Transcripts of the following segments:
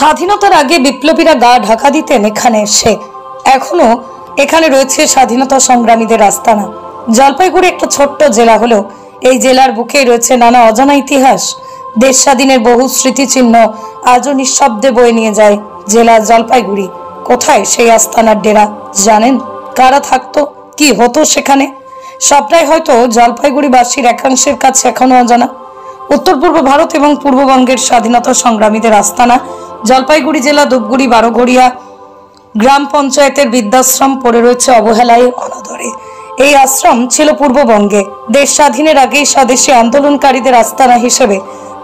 স্বাধীনতার আগে বিপ্লবীরা গা ঢাকা দিতেন এখানে এসে। এখনো এখানে রয়েছে স্বাধীনতা সংগ্রামীদের আস্তানা। জলপাইগুড়ি একটা ছোট্ট জেলা হলেও এই জেলার বুকে রয়েছে নানা অজানা ইতিহাস। দেশ স্বাধীনের বহু স্মৃতিচিহ্ন আজও নিঃশব্দে বয়ে নিয়ে যায় জেলা জলপাইগুড়ি। কোথায় সেই আস্তানার ডেরা জানেন? কারা থাকতো, কি হতো সেখানে? সবটাই হয়তো জলপাইগুড়িবাসীর একাংশের কাছে এখনো অজানা। উত্তর পূর্ব ভারত এবং পূর্ববঙ্গের স্বাধীনতা সংগ্রামীদের আস্তানা জলপাইগুড়ি জেলা ধূপগুড়ি বারোঘড়িয়া গ্রাম পঞ্চায়েতের বৃদ্ধাশ্রম পড়ে রয়েছে অবহেলায়, অনাদরে। এই আশ্রম ছিল পূর্ববঙ্গে দেশ স্বাধীনের আগেই স্বদেশী আন্দোলনকারীদের আস্তানা হিসেবে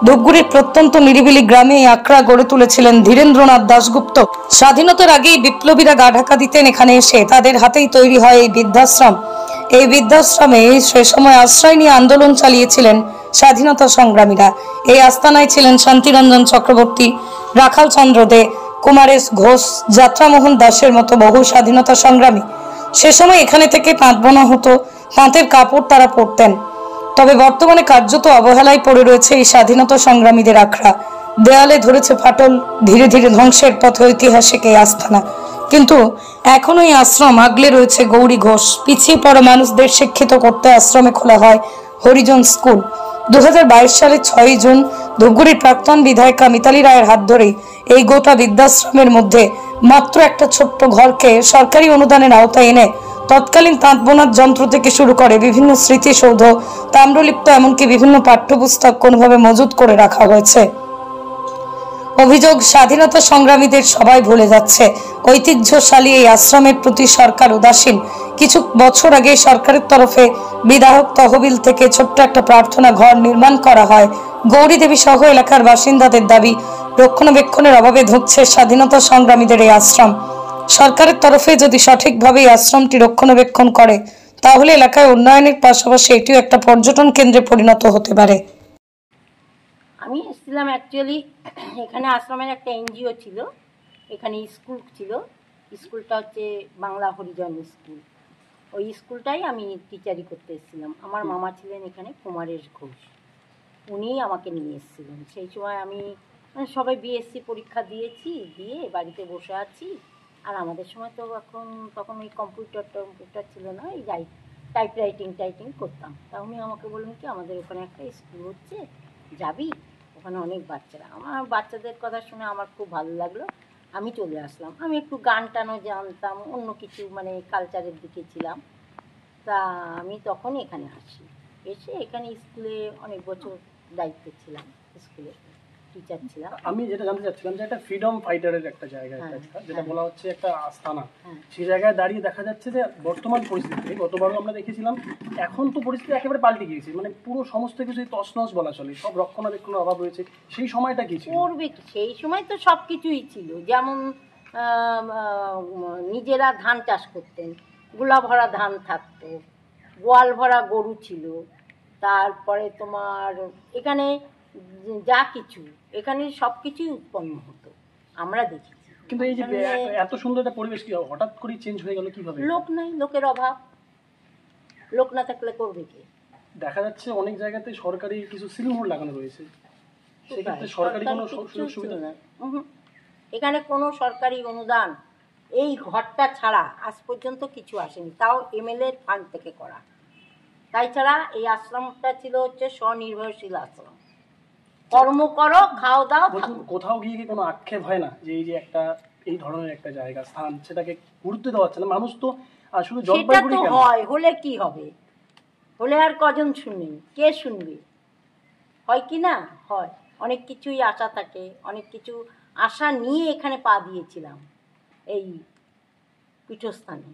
ধূপগুড়ির প্রত্যন্ত নিরিবিলি গ্রামে এই আখড়া গড়ে তুলেছিলেন ধীরেন্দ্রনাথ দাশগুপ্ত। স্বাধীনতার আগেই বিপ্লবীরা গা ঢাকা দিতেন এখানে এসে। তাদের হাতেই তৈরি হয় এই বৃদ্ধাশ্রম। এই বৃদ্ধাশ্রমে সে সময় আশ্রয় নিয়ে আন্দোলন চালিয়েছিলেন স্বাধীনতা সংগ্রামীরা। এই আস্তানায় ছিলেন শান্তিরঞ্জন চক্রবর্তী, রাখাল চন্দ্র দে, কুমারেশ ঘোষ, যাত্রামোহন দাসের মতো বহু স্বাধীনতা সংগ্রামী। সে সময় এখানে থেকে তাঁত বোনা হতো, তাঁতের কাপড় তারা পরতেন। তবে বর্তমানে কার্যত অবহেলায় পড়ে রয়েছে এই স্বাধীনতা সংগ্রামীদের আখড়া। দেয়ালে ধরেছে ফাটল, ধীরে ধীরে ধ্বংসের পথে ঐতিহাসিক এই আস্তানা। কিন্তু এখনো এই আশ্রম আগলে রয়েছে গৌরী ঘোষ। পিছিয়ে পড়া মানুষদের শিক্ষিত করতে আশ্রমে খোলা হয় হরিজন স্কুল। 2022 সালের 6 জুন ধূপগুড়ির প্রাক্তন বিধায়িকা মিতালি রায়ের হাত ধরেই এই গোটা বৃদ্ধাশ্রমের মধ্যে মাত্র একটা ছোট্ট ঘরকে সরকারি অনুদানের আওতায় এনে তৎকালীন তাঁত বোনার যন্ত্র থেকে শুরু করে বিভিন্ন স্মৃতিসৌধ, তাম্রলিপ্ত, এমনকি বিভিন্ন পাঠ্যপুস্তক কোনোভাবে মজুত করে রাখা হয়েছে। অভিযোগ, স্বাধীনতা সংগ্রামীদের সবাই ভুলে যাচ্ছে। ঐতিহ্যশালী এই আশ্রমের প্রতি সরকার উদাসীন। কিছু বছর আগে সরকারের তরফে বিধায়ক তহবিল থেকে ছোট্ট একটা প্রার্থনা ঘর নির্মাণ করা হয়। গৌরী দেবী সহ এলাকার বাসিন্দাদের দাবি, রক্ষণাবেক্ষণের অভাবে ধুঁকছে স্বাধীনতা সংগ্রামীদের এই আশ্রম। সরকারের তরফে যদি সঠিকভাবে এই আশ্রমটি রক্ষণাবেক্ষণ করে তাহলে এলাকায় উন্নয়নের পাশাপাশি এটিও একটা পর্যটন কেন্দ্রে পরিণত হতে পারে। আমি এসেছিলাম অ্যাকচুয়ালি এখানে আশ্রমের একটা এনজিও ছিল, এখানে স্কুল ছিল। স্কুলটা হচ্ছে বাংলা হরিজন স্কুল। ওই স্কুলটাই আমি টিচারি করতে এসেছিলাম। আমার মামা ছিলেন এখানে কুমারেশ ঘোষ, উনি আমাকে নিয়ে এসেছিলেন। সেই সময় আমি সবাই বিএসসি পরীক্ষা দিয়েছি, দিয়ে বাড়িতে বসে আছি। আর আমাদের সময় তো তখন ওই কম্পিউটার ছিল না, এই টাইপিং করতাম। তা উনি আমাকে বললেন কি, আমাদের ওখানে একটা স্কুল হচ্ছে, যাবি? ওখানে অনেক বাচ্চারা। আমার বাচ্চাদের কথা শুনে আমার খুব ভালো লাগলো, আমি চলে আসলাম। আমি একটু গান টানও জানতাম, অন্য কিছু মানে কালচারের দিকে ছিলাম। তা আমি তখন এখানে আসি, এসে এখানে স্কুলে অনেক বছর দায়িত্বে ছিলাম, স্কুলে টিচার ছিলাম। আমি যেটা জানতে চাচ্ছিলাম যে একটা ফ্রিডম ফাইটারের একটা জায়গা, যেটা বলা হচ্ছে একটা আস্তানা, সেই জায়গায় দাঁড়িয়ে দেখা যাচ্ছে যে বর্তমান পরিস্থিতি, গতবারও আমরা দেখেছিলাম, এখন তো পরিস্থিতি একেবারে পাল্টে গিয়েছে। মানে পুরো সমস্ত কিছু তছনছ বলা চলে, সব রক্ষণাবেক্ষণের অভাব রয়েছে। সেই সময়টা কি ছিল? সেই সময় তো সব কিছুই ছিল, যেমন নিজেরা ধান চাষ করতেন, গোলা ভরা ধান থাকতো, গোয়াল ভরা গরু ছিল। তারপরে তোমার এখানে যা কিছু, এখানে সব কিছুই উৎপন্ন হতো, আমরা দেখেছি। কিন্তু এই যে এত সুন্দর একটা পরিবেশ কি হঠাৎ করে চেঞ্জ হয়ে গেল কিভাবে? লোক নাই, লোকের অভাব। লোক না থাকলে করবে কে? দেখা যাচ্ছে অনেক জায়গাতে সরকারি কিছু সিলমোহর লাগানো রয়েছে, সেক্ষেত্রে সরকারি কোনো সুযোগ সুবিধা নেই। এখানে কোনো সরকারি অনুদান এই ঘরটা ছাড়া আজ পর্যন্ত কিছু আসেনি, তাও এমএলএ ফান্ড থেকে করা। তাই ছাড়া এই আশ্রমটা ছিল হচ্ছে স্বনির্ভরশীল আশ্রম। কর্ম করো, খাও দাও। কোথাও গিয়ে কি কোনো আক্ষেপ হয় না যে এই যে একটা এই ধরনের একটা জায়গা, স্থান, সেটাকে গুরুত্ব দেওয়া হচ্ছে না? মানুষ তো শুধু জলপাইগুড়ি কেন, হয় হলে কি হবে, হলে আর কজন শুনবে, কে শুনবে? হয় কি না হয়, অনেক কিছুই আশা থাকে, অনেক কিছু আশা নিয়ে এখানে পা দিয়েছিলাম। এই পীঠস্থানে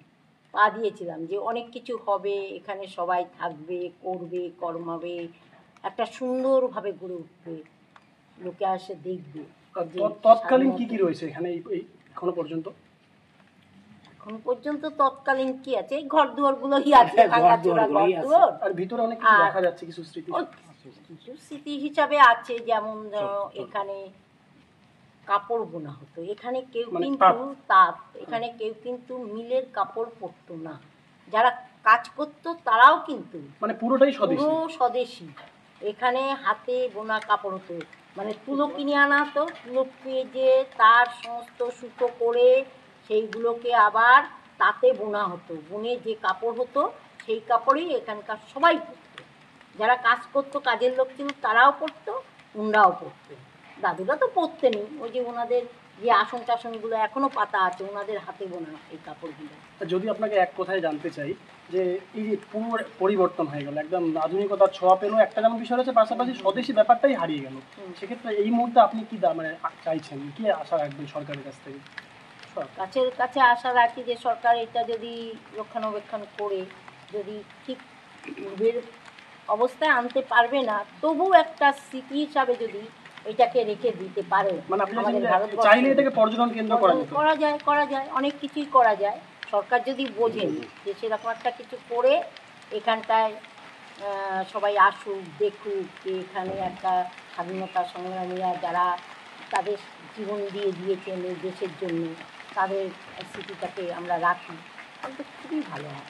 পা দিয়েছিলাম যে অনেক কিছু হবে, এখানে সবাই থাকবে, করবে, কর্মাবে, একটা সুন্দরভাবে গড়ে উঠবে, লোকে আসে দেখবে। তৎকালীন কি কি রয়েছে এখানে এখনো পর্যন্ত? এখন পর্যন্ত তৎকালীন কি আছে, এই ঘর দুয়ার গুলোই আছে, আর ভিতরে অনেক কিছু দেখা যাচ্ছে, কিছু স্মৃতি হিসাবে আছে। যেমন এখানে কাপড় বোনা হতো, এখানে কেউ কিন্তু তাঁত, এখানে কেউ কিন্তু মিলের কাপড় পরতো না। যারা কাজ করতো তারাও কিন্তু মানে পুরোটাই স্বদেশী। এখানে হাতে বোনা কাপড় হতো। মানে তুলো কিনে আনা হতো, তুলো পেঁজে তার সমস্ত সুতো করে সেইগুলোকে আবার তাতে বোনা হতো, বুনে যে কাপড় হতো সেই কাপড়েই এখানকার সবাই পরতো। যারা কাজ করতো, কাজের লোক ছিল, তারাও পরতো, উনরাও পরতো। দাদুরা তো পরতেনি, ওই যে ওনাদের যে আসন টাসনগুলো এখনো পাতা আছে, ওনাদের হাতে বোনা এই কাপড়গুলো। যদি আপনাকে এক কথায় জানতে চাই যে এই যে পুরো পরিবর্তন হয়ে গেল, একদম আধুনিকতার ছোঁয়া পেলো, একটা যেমন বিষয় রয়েছে, পাশাপাশি স্বদেশি ব্যাপারটাই হারিয়ে গেল, সেক্ষেত্রে এই মুহূর্তে আপনি কি মানে চাইছেন, কি আশা রাখবেন সরকারের কাছ থেকে? কাছের কাছে আশা রাখি যে সরকার এটা যদি রক্ষণাবেক্ষণ করে, যদি ঠিক পূর্বের অবস্থায় আনতে পারবে না, তবু একটা স্মৃতি হিসাবে যদি এটাকে রেখে দিতে পারে। মানে আপনি আমাদের ভারতবর্ষে চাইলে এটাকে পর্যটন কেন্দ্র করা যেত। করা যায়, অনেক কিছুই করা যায়। সরকার যদি বোঝেন যে সেরকম একটা কিছু করে এখানটায় সবাই আসুক, দেখুক যে এখানে একটা স্বাধীনতা সংগ্রামীরা যারা তাদের জীবন দিয়ে দিয়েছেন এই দেশের জন্য, তাদের স্মৃতিটাকে আমরা রাখি, তাহলে তো খুবই ভালো হয়।